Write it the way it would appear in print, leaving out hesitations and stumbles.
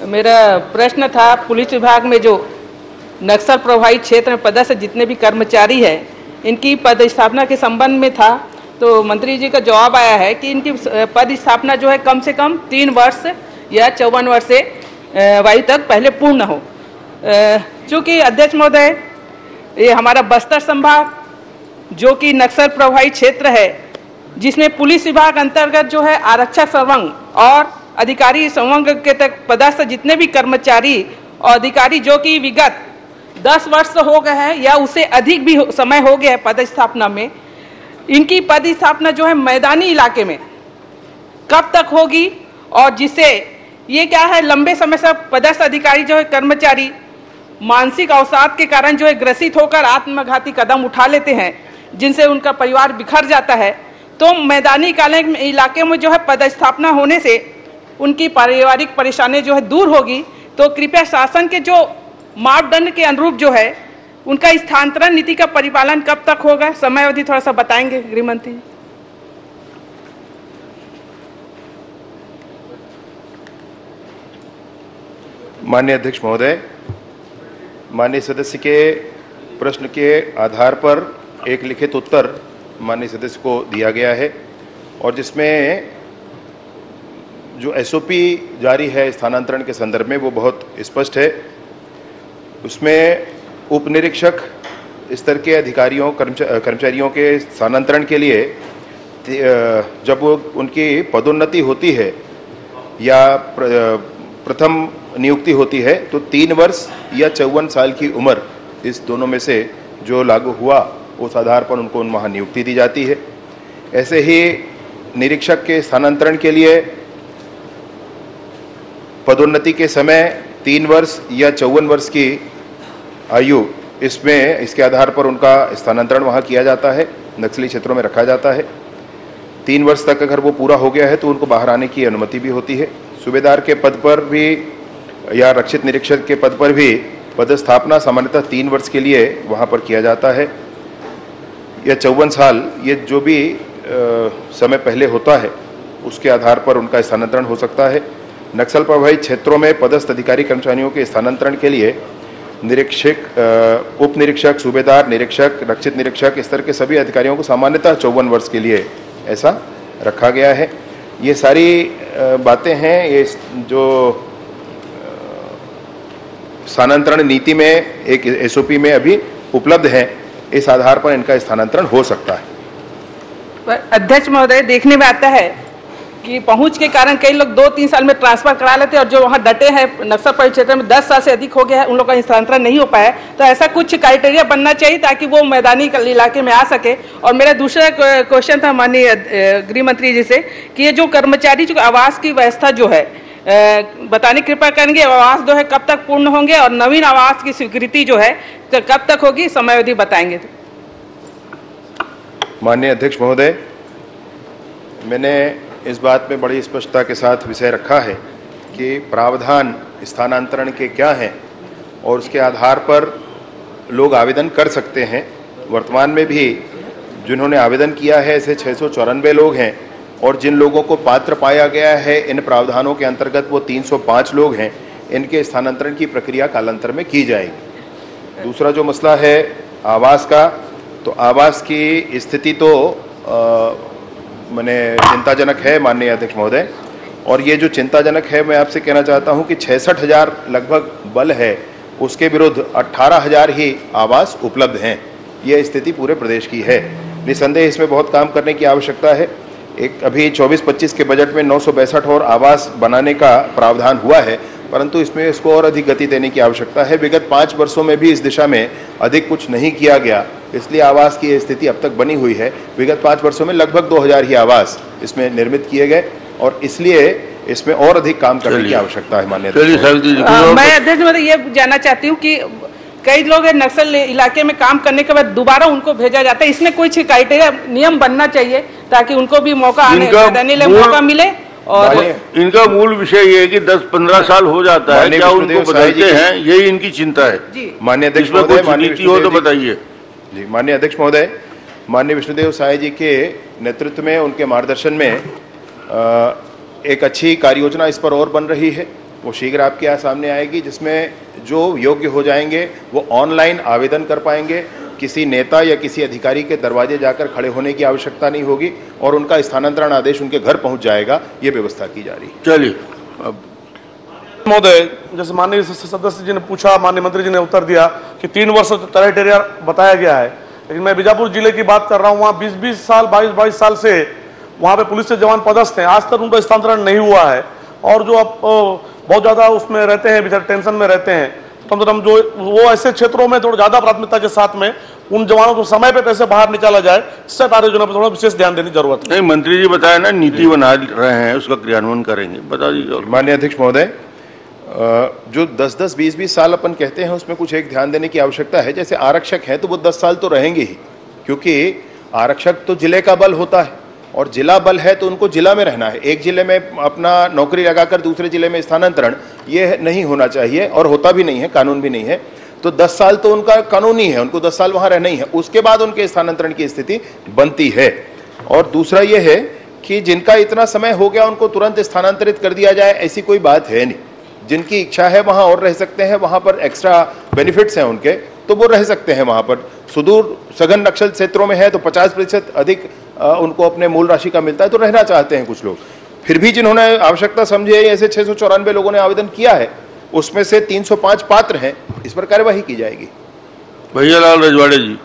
मेरा प्रश्न था, पुलिस विभाग में जो नक्सल प्रभावित क्षेत्र में पदस्थ जितने भी कर्मचारी हैं, इनकी पदस्थापना के संबंध में था। तो मंत्री जी का जवाब आया है कि इनकी पदस्थापना जो है कम से कम 3 वर्ष या 54 वर्ष से वायु तक पहले पूर्ण हो। चूँकि अध्यक्ष महोदय, ये हमारा बस्तर संभाग जो कि नक्सल प्रभावित क्षेत्र है, जिसमें पुलिस विभाग अंतर्गत जो है आरक्षक संवर्ग और अधिकारी संवर्ग के तक पदस्थ जितने भी कर्मचारी और अधिकारी जो कि विगत 10 वर्ष हो गए हैं या उससे अधिक भी समय हो गया है पदस्थापना में, इनकी पदस्थापना जो है मैदानी इलाके में कब तक होगी? और जिससे ये क्या है, लंबे समय से पदस्थ अधिकारी जो है कर्मचारी मानसिक अवसाद के कारण जो है ग्रसित होकर आत्मघाती कदम उठा लेते हैं, जिनसे उनका परिवार बिखर जाता है। तो मैदानी इलाके में जो है पदस्थापना होने से उनकी पारिवारिक परेशानी जो है दूर होगी। तो कृपया शासन के जो मापदंड के अनुरूप जो है उनका स्थानांतरण नीति का परिपालन कब तक होगा? समय अवधि थोड़ा सा बताएंगे गृह मंत्री। माननीय अध्यक्ष महोदय, माननीय सदस्य के प्रश्न के आधार पर एक लिखित उत्तर माननीय सदस्य को दिया गया है और जिसमें जो एसओपी जारी है स्थानांतरण के संदर्भ में वो बहुत स्पष्ट है। उसमें उप निरीक्षक स्तर के अधिकारियों कर्मचारियों के स्थानांतरण के लिए जब वो उनकी पदोन्नति होती है या प्रथम नियुक्ति होती है तो 3 वर्ष या 54 साल की उम्र, इस दोनों में से जो लागू हुआ उस आधार पर उनको वहाँ नियुक्ति दी जाती है। ऐसे ही निरीक्षक के स्थानांतरण के लिए पदोन्नति के समय 3 वर्ष या 54 वर्ष की आयु, इसके आधार पर उनका स्थानांतरण वहाँ किया जाता है, नक्सली क्षेत्रों में रखा जाता है। 3 वर्ष तक अगर वो पूरा हो गया है तो उनको बाहर आने की अनुमति भी होती है। सूबेदार के पद पर भी या रक्षित निरीक्षक के पद पर भी पदस्थापना सामान्यतः 3 वर्ष के लिए वहाँ पर किया जाता है या 54 साल, ये जो भी समय पहले होता है उसके आधार पर उनका स्थानांतरण हो सकता है। नक्सल प्रभावित क्षेत्रों में पदस्थ अधिकारी कर्मचारियों के स्थानांतरण के लिए निरीक्षक, उप निरीक्षक, सूबेदार, निरीक्षक, रक्षित निरीक्षक स्तर के सभी अधिकारियों को सामान्यतः 54 वर्ष के लिए ऐसा रखा गया है। ये सारी बातें हैं, ये जो स्थानांतरण नीति में एक एसओपी में अभी उपलब्ध है, इस आधार पर इनका स्थानांतरण हो सकता है। अध्यक्ष महोदय, देखने में आता है कि पहुंच के कारण कई लोग 2-3 साल में ट्रांसफर करा लेते हैं और जो वहां डटे हैं नक्सल प्रभावित क्षेत्र में 10 साल से अधिक हो गया है, उन लोगों का स्थानांतरण नहीं हो पाया। तो ऐसा कुछ क्राइटेरिया बनना चाहिए ताकि वो मैदानी इलाके में आ सके। और मेरा दूसरा क्वेश्चन था माननीय गृह मंत्री जी से कि ये जो कर्मचारी जो आवास की व्यवस्था जो है बताने कृपा करेंगे, आवास जो है कब तक पूर्ण होंगे और नवीन आवास की स्वीकृति जो है कब तक होगी, समय अवधि बताएंगे। माननीय अध्यक्ष महोदय, मैंने इस बात में बड़ी स्पष्टता के साथ विषय रखा है कि प्रावधान स्थानांतरण के क्या हैं और उसके आधार पर लोग आवेदन कर सकते हैं। वर्तमान में भी जिन्होंने आवेदन किया है ऐसे 694 लोग हैं और जिन लोगों को पात्र पाया गया है इन प्रावधानों के अंतर्गत वो 305 लोग हैं। इनके स्थानांतरण की प्रक्रिया कालांतर में की जाएगी। दूसरा जो मसला है आवास का, तो आवास की स्थिति तो मैंने चिंताजनक है माननीय अध्यक्ष महोदय, और ये जो चिंताजनक है मैं आपसे कहना चाहता हूँ कि 66,000 लगभग बल है, उसके विरुद्ध 18,000 ही आवास उपलब्ध हैं। ये स्थिति पूरे प्रदेश की है। निसंदेह इसमें बहुत काम करने की आवश्यकता है। एक अभी 24-25 के बजट में 962 और आवास बनाने का प्रावधान हुआ है, परंतु इसमें इसको और अधिक गति देने की आवश्यकता है। विगत 5 वर्षों में भी इस दिशा में अधिक कुछ नहीं किया गया, इसलिए आवास की स्थिति अब तक बनी हुई है। विगत 5 वर्षों में लगभग 2000 ही आवास इसमें निर्मित किए गए और इसलिए इसमें और अधिक काम करने की आवश्यकता है। माननीय मैं अध्यक्ष महोदय ये जानना चाहती हूँ कि कई लोग नक्सल इलाके में काम करने के बाद दोबारा उनको भेजा जाता है, इसमें कुछ क्राइटेरिया नियम बनना चाहिए ताकि उनको भी मौका मौका मिले। और इनका मूल विषय ये है कि 10-15 साल हो जाता है, क्या उनको बदलते हैं, यही इनकी चिंता है। माननीय अध्यक्ष महोदय, नीति हो तो बताइए। जी माननीय अध्यक्ष महोदय, माननीय विष्णुदेव साय जी के नेतृत्व में, उनके मार्गदर्शन में एक अच्छी कार्य योजना इस पर और बन रही है वो शीघ्र आपके यहाँ सामने आएगी, जिसमें जो योग्य हो जाएंगे वो ऑनलाइन आवेदन कर पाएंगे। किसी नेता या किसी अधिकारी के दरवाजे जाकर खड़े होने की आवश्यकता नहीं होगी और उनका स्थानांतरण आदेश उनके घर पहुंच जाएगा। ये व्यवस्था की जा रही है। चलिए अब महोदय, जैसे माननीय सदस्य जी ने पूछा, माननीय मंत्री जी ने उत्तर दिया कि 3 वर्ष क्राइटेरिया बताया गया है, लेकिन मैं बीजापुर जिले की बात कर रहा हूँ। वहाँ 20-20 साल 22-22 साल से वहाँ पे पुलिस के जवान पदस्थ हैं, आज तक उनका स्थानांतरण नहीं हुआ है। और जो अब बहुत ज़्यादा उसमें रहते हैं, बेचारे टेंशन में रहते हैं, कम से कम जो वो ऐसे क्षेत्रों में थोड़ा ज़्यादा प्राथमिकता के साथ में उन जवानों को समय पे कैसे बाहर निकाला जाए, इससे कार्ययोजना पर थोड़ा विशेष ध्यान देने की जरूरत है। नहीं, मंत्री जी बताया ना, नीति बना रहे हैं, उसका क्रियान्वयन करेंगे, बता दीजिए। माननीय अध्यक्ष महोदय, जो 10-10, 20-20 साल अपन कहते हैं, उसमें कुछ एक ध्यान देने की आवश्यकता है। जैसे आरक्षक हैं तो वो 10 साल तो रहेंगे ही, क्योंकि आरक्षक तो जिले का बल होता है और जिला बल है तो उनको जिला में रहना है। एक जिले में अपना नौकरी लगाकर दूसरे जिले में स्थानांतरण ये नहीं होना चाहिए और होता भी नहीं है, कानून भी नहीं है। तो 10 साल तो उनका कानूनी है, उनको 10 साल वहां रहना ही है, उसके बाद उनके स्थानांतरण की स्थिति बनती है। और दूसरा ये है कि जिनका इतना समय हो गया उनको तुरंत स्थानांतरित कर दिया जाए, ऐसी कोई बात है नहीं। जिनकी इच्छा है वहां और रह सकते हैं, वहां पर एक्स्ट्रा बेनिफिट्स हैं उनके, तो वो रह सकते हैं वहां पर। सुदूर सघन नक्सल क्षेत्रों में है तो 50% अधिक उनको अपने मूल राशि का मिलता है, तो रहना चाहते हैं कुछ लोग। फिर भी जिन्होंने आवश्यकता समझी है, ऐसे 694 लोगों ने आवेदन किया है, उसमें से 305 पात्र हैं, इस पर कार्यवाही की जाएगी। भैया लाल रजवाड़े जी।